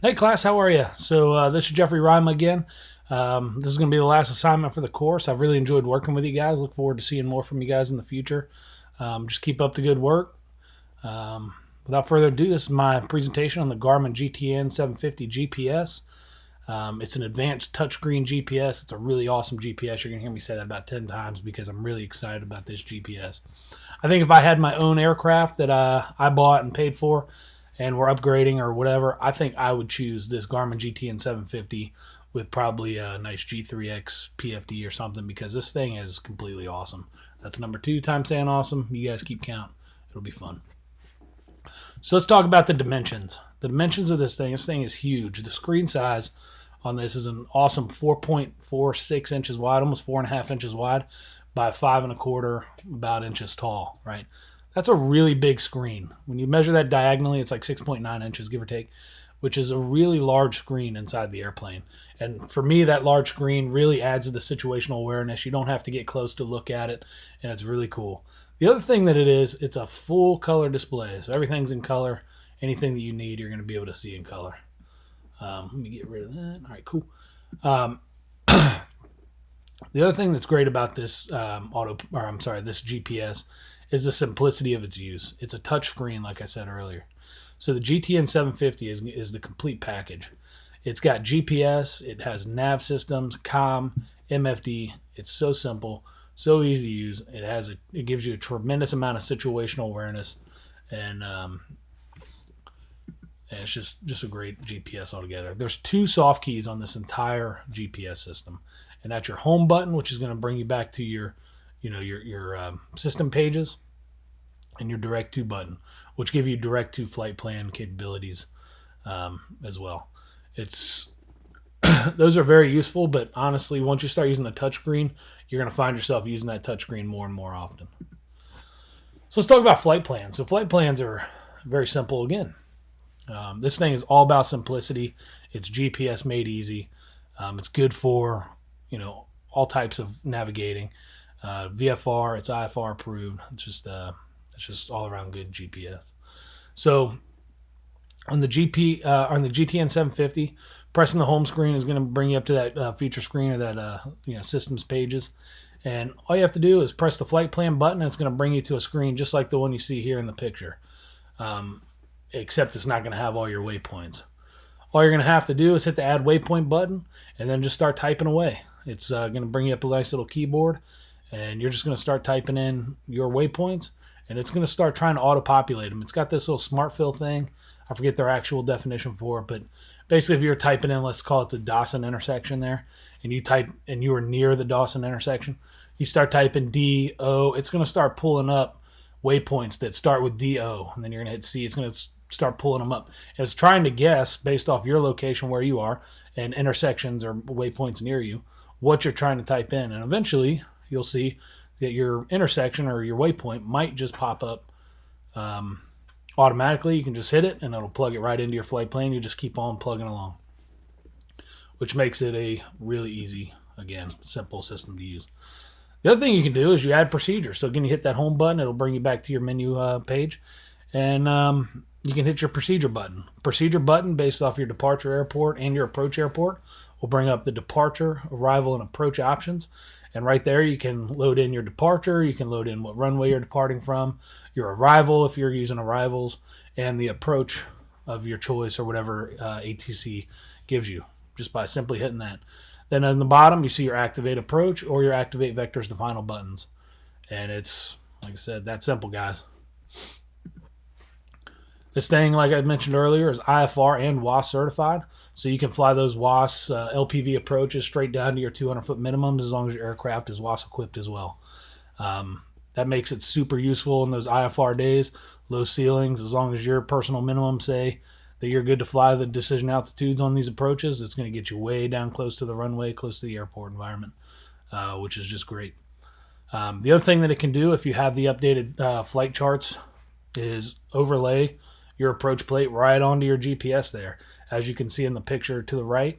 Hey class, how are you? This is Jeffrey Rima again. This is going to be the last assignment for the course. I've really enjoyed working with you guys. Look forward to seeing more from you guys in the future. Just keep up the good work. Without further ado, this is my presentation on the Garmin GTN 750 GPS. It's an advanced touchscreen GPS. It's a really awesome GPS. You're going to hear me say that about 10 times because I'm really excited about this GPS. I think if I had my own aircraft that I bought and paid for, and we're upgrading or whatever, I think I would choose this Garmin GTN 750 with probably a nice G3X PFD or something, because this thing is completely awesome. That's number 2 time saying awesome. You guys keep count. It'll be fun. So let's talk about the dimensions. The dimensions of this thing. This thing is huge. The screen size on this is an awesome 4.46 inches wide, almost 4.5 inches wide by 5.25 about inches tall, right? That's a really big screen. When you measure that diagonally, it's like 6.9 inches, give or take, which is a really large screen inside the airplane. And for me, that large screen really adds to the situational awareness. You don't have to get close to look at it, and it's really cool. The other thing that it is, it's a full color display. So everything's in color. Anything that you need, you're going to be able to see in color. Let me get rid of that. All right, cool. The other thing that's great about this this GPS is the simplicity of its use. It's a touch screen, like I said earlier. So the GTN 750 is the complete package. It's got GPS, it has nav systems, COM, MFD. It's so simple, so easy to use. It gives you a tremendous amount of situational awareness, and it's just a great GPS altogether. There's 2 soft keys on this entire GPS system, and that's your home button, which is going to bring you back to your system pages, and your direct to button, which give you direct to flight plan capabilities as well. Those are very useful, but honestly, once you start using the touchscreen, you're going to find yourself using that touchscreen more and more often. So let's talk about flight plans. So flight plans are very simple again. This thing is all about simplicity. It's GPS made easy. It's good for all types of navigating. VFR, it's IFR approved. It's just all around good GPS. So on the GTN 750, pressing the home screen is going to bring you up to that feature screen, or that systems pages, and all you have to do is press the flight plan button, and it's going to bring you to a screen just like the one you see here in the picture, except it's not going to have all your waypoints. All you're going to have to do is hit the add waypoint button, and then just start typing away. It's going to bring you up a nice little keyboard, and you're just going to start typing in your waypoints, and it's going to start trying to auto-populate them. It's got this little smart fill thing. I forget their actual definition for it, but basically if you're typing in, let's call it the Dawson intersection there, and you are near the Dawson intersection, you start typing DO, it's going to start pulling up waypoints that start with DO, and then you're going to hit C. It's going to start pulling them up. It's trying to guess, based off your location where you are, and intersections or waypoints near you, what you're trying to type in, and eventually you'll see that your intersection or your waypoint might just pop up automatically. You can just hit it and it'll plug it right into your flight plan. You just keep on plugging along, which makes it a really easy, again, simple system to use. The other thing you can do is you add procedures. So again, you hit that home button, it'll bring you back to your menu page, and you can hit your procedure button. Procedure button, based off your departure airport and your approach airport, will bring up the departure, arrival, and approach options. And right there, you can load in your departure. You can load in what runway you're departing from, your arrival if you're using arrivals, and the approach of your choice or whatever ATC gives you, just by simply hitting that. Then on the bottom, you see your activate approach or your activate vectors to final buttons. And it's, like I said, that simple, guys. This thing, like I mentioned earlier, is IFR and WAS certified, so you can fly those WAS LPV approaches straight down to your 200-foot minimums as long as your aircraft is WAS equipped as well. That makes it super useful in those IFR days, low ceilings. As long as your personal minimums say that you're good to fly the decision altitudes on these approaches, it's going to get you way down close to the runway, close to the airport environment, which is just great. The other thing that it can do, if you have the updated flight charts, is overlay your approach plate right onto your GPS there. As you can see in the picture to the right,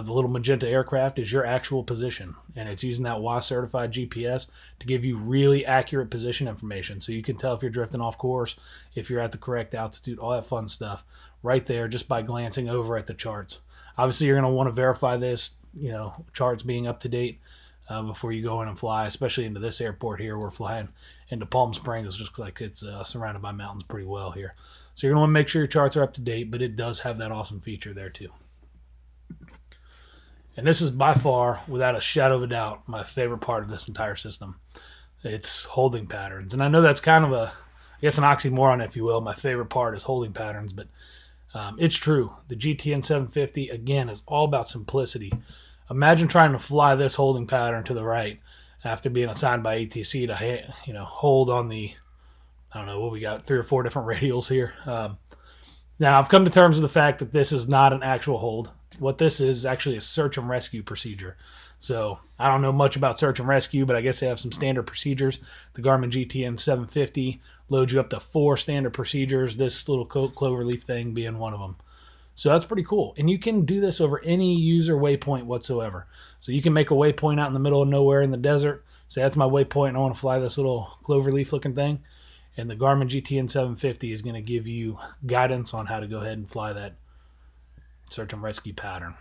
The little magenta aircraft is your actual position, and it's using that WA certified GPS to give you really accurate position information. So you can tell if you're drifting off course, if you're at the correct altitude, all that fun stuff right there just by glancing over at the charts. Obviously, you're going to want to verify this, charts being up to date before you go in and fly, especially into this airport here. We're flying into Palm Springs, just like it's surrounded by mountains pretty well here. So you're going to want to make sure your charts are up to date, but it does have that awesome feature there too. And this is by far, without a shadow of a doubt, my favorite part of this entire system. It's holding patterns. And I know that's kind of an oxymoron, if you will. My favorite part is holding patterns, but it's true. The GTN 750, again, is all about simplicity. Imagine trying to fly this holding pattern to the right after being assigned by ATC to, hold on the, I don't know, what we got, 3 or 4 different radials here. Now, I've come to terms with the fact that this is not an actual hold. What this is actually a search and rescue procedure. So I don't know much about search and rescue, but I guess they have some standard procedures. The Garmin GTN 750 loads you up to 4 standard procedures, this little cloverleaf thing being one of them. So that's pretty cool. And you can do this over any user waypoint whatsoever. So you can make a waypoint out in the middle of nowhere in the desert. Say, that's my waypoint, and I want to fly this little cloverleaf looking thing. And the Garmin GTN 750 is going to give you guidance on how to go ahead and fly that search and rescue pattern.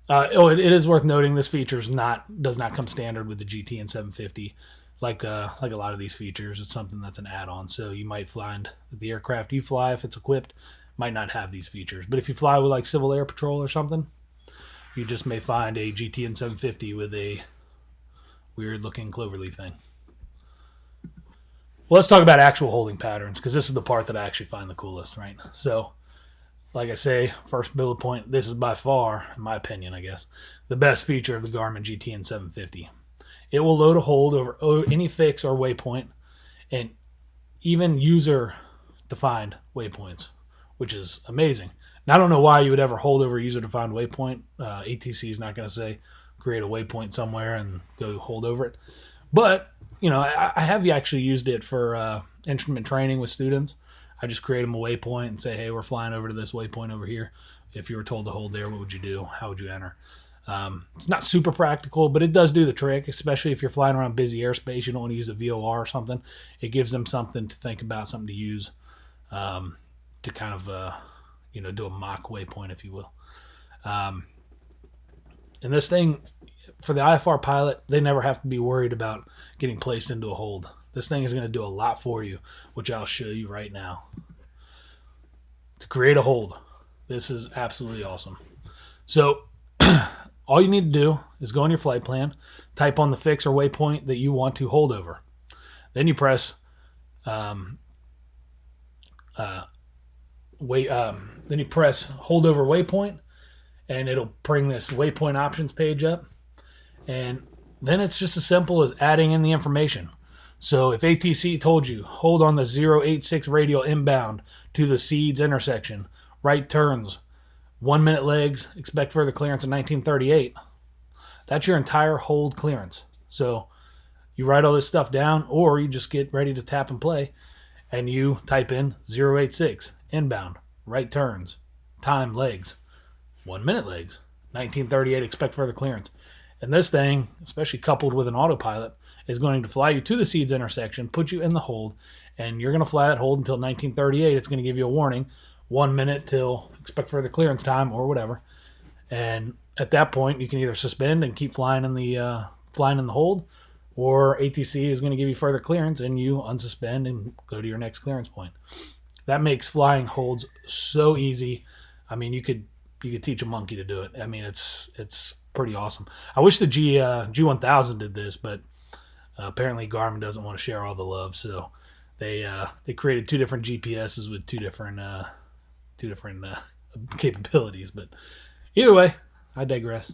It is worth noting this feature does not come standard with the GTN 750. Like a lot of these features, it's something that's an add-on. So you might find that the aircraft you fly, if it's equipped, might not have these features. But if you fly with like Civil Air Patrol or something, you just may find a GTN 750 with a weird-looking cloverleaf thing. Well, let's talk about actual holding patterns, because this is the part that I actually find the coolest, right? So, like I say, first bullet point, this is by far, in my opinion, I guess, the best feature of the Garmin GTN 750. It will load a hold over any fix or waypoint, and even user-defined waypoints, which is amazing. Now, I don't know why you would ever hold over a user-defined waypoint. ATC is not going to say create a waypoint somewhere and go hold over it. But, I have actually used it for instrument training with students. I just create them a waypoint and say, hey, we're flying over to this waypoint over here. If you were told to hold there, what would you do? How would you enter? It's not super practical, but it does do the trick, especially if you're flying around busy airspace. You don't want to use a VOR or something. It gives them something to think about, something to use to kind of, do a mock waypoint, if you will. And this thing, for the IFR pilot, they never have to be worried about getting placed into a hold. This thing is going to do a lot for you, which I'll show you right now. To create a hold, this is absolutely awesome. So all you need to do is go on your flight plan, type on the fix or waypoint that you want to hold over. Then you press then you press hold over waypoint, and it'll bring this waypoint options page up. And then it's just as simple as adding in the information. So if ATC told you, hold on the 086 radial inbound to the Seeds intersection, right turns, 1 minute legs, expect further clearance in 1938, that's your entire hold clearance. So you write all this stuff down, or you just get ready to tap and play, and you type in 086 inbound, right turns, time legs, 1 minute legs, 1938, expect further clearance. And this thing, especially coupled with an autopilot, is going to fly you to the Seeds intersection, put you in the hold, and you're going to fly that hold until 1938. It's going to give you a warning, 1 minute till expect further clearance time or whatever. And at that point, you can either suspend and keep flying in the hold, or ATC is going to give you further clearance and you unsuspend and go to your next clearance point. That makes flying holds so easy. I mean, you could teach a monkey to do it. I mean, it's pretty awesome. I wish the G1000 did this, but apparently Garmin doesn't want to share all the love, so they created 2 different GPSs with two different capabilities. But either way, I digress.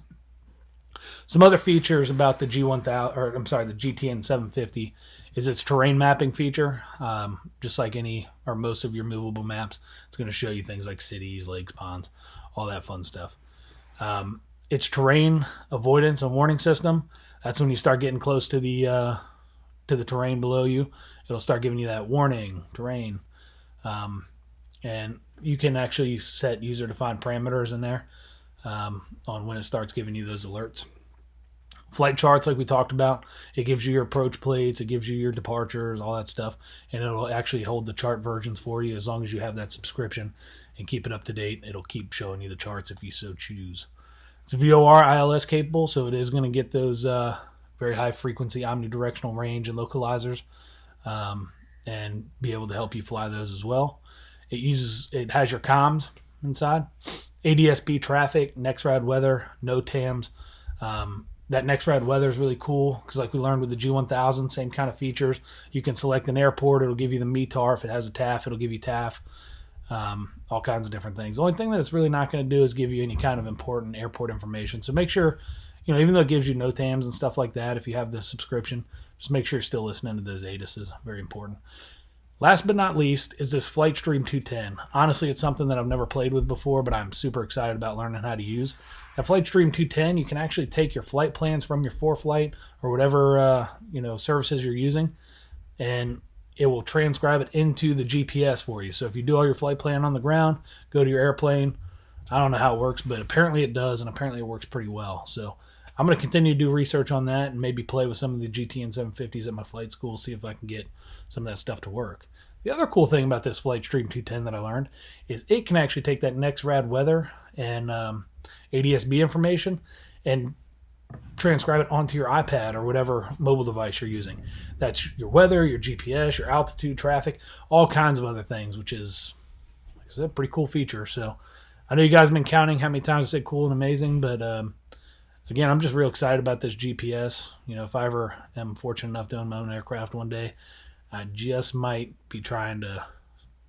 Some other features about the the GTN 750 is its terrain mapping feature. Just like any or most of your movable maps, it's going to show you things like cities, lakes, ponds, all that fun stuff. Its terrain avoidance and warning system. That's when you start getting close to the terrain below you. It'll start giving you that warning, terrain. And you can actually set user-defined parameters in there. on when it starts giving you those alerts. Flight charts, like we talked about, it gives you your approach plates, it gives you your departures, all that stuff, and it'll actually hold the chart versions for you as long as you have that subscription and keep it up to date. It'll keep showing you the charts if you so choose. It's VOR ILS capable, so it is going to get those very high frequency omnidirectional range and localizers, and be able to help you fly those as well. It has your comms inside, ADSB traffic, next rad weather, NOTAMs. That next rad weather is really cool because, like we learned with the G1000, same kind of features. You can select an airport; it'll give you the METAR. If it has a TAF, it'll give you TAF. All kinds of different things. The only thing that it's really not going to do is give you any kind of important airport information. So make sure, even though it gives you NOTAMs and stuff like that, if you have the subscription, just make sure you're still listening to those ATISs. Very important. Last but not least is this FlightStream 210. Honestly, it's something that I've never played with before, but I'm super excited about learning how to use. Now, FlightStream 210, you can actually take your flight plans from your ForeFlight or whatever services you're using, and it will transcribe it into the GPS for you. So if you do all your flight plan on the ground, go to your airplane. I don't know how it works, but apparently it does, and apparently it works pretty well. So I'm going to continue to do research on that and maybe play with some of the GTN 750s at my flight school, see if I can get some of that stuff to work. The other cool thing about this FlightStream 210 that I learned is it can actually take that next rad weather and ADSB information and transcribe it onto your iPad or whatever mobile device you're using. That's your weather, your GPS, your altitude, traffic, all kinds of other things, which is, like I said, a pretty cool feature. So I know you guys have been counting how many times I said cool and amazing, but again, I'm just real excited about this GPS. If I ever am fortunate enough to own my own aircraft one day, I just might be trying to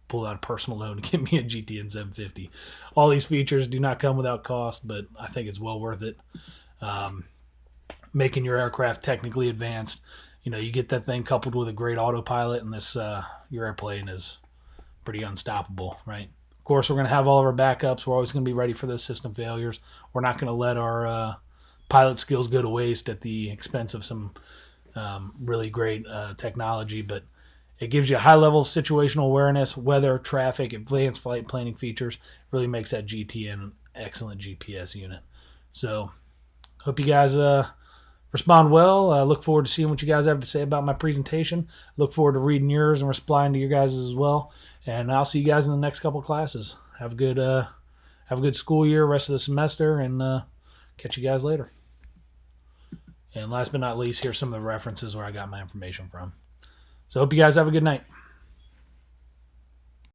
pull out a personal loan to get me a GTN 750. All these features do not come without cost, but I think it's well worth it. Making your aircraft technically advanced. You get that thing coupled with a great autopilot, and this your airplane is pretty unstoppable, right? Of course, we're going to have all of our backups. We're always going to be ready for those system failures. We're not going to let our pilot skills go to waste at the expense of some really great technology, but it gives you a high level of situational awareness, weather, traffic, advanced flight planning features. Really makes that GTN an excellent GPS unit. So, hope you guys respond well. I look forward to seeing what you guys have to say about my presentation. Look forward to reading yours and responding to your guys as well. And I'll see you guys in the next couple of classes. Have a good school year, rest of the semester, and catch you guys later. And last but not least, here's some of the references where I got my information from. So hope you guys have a good night.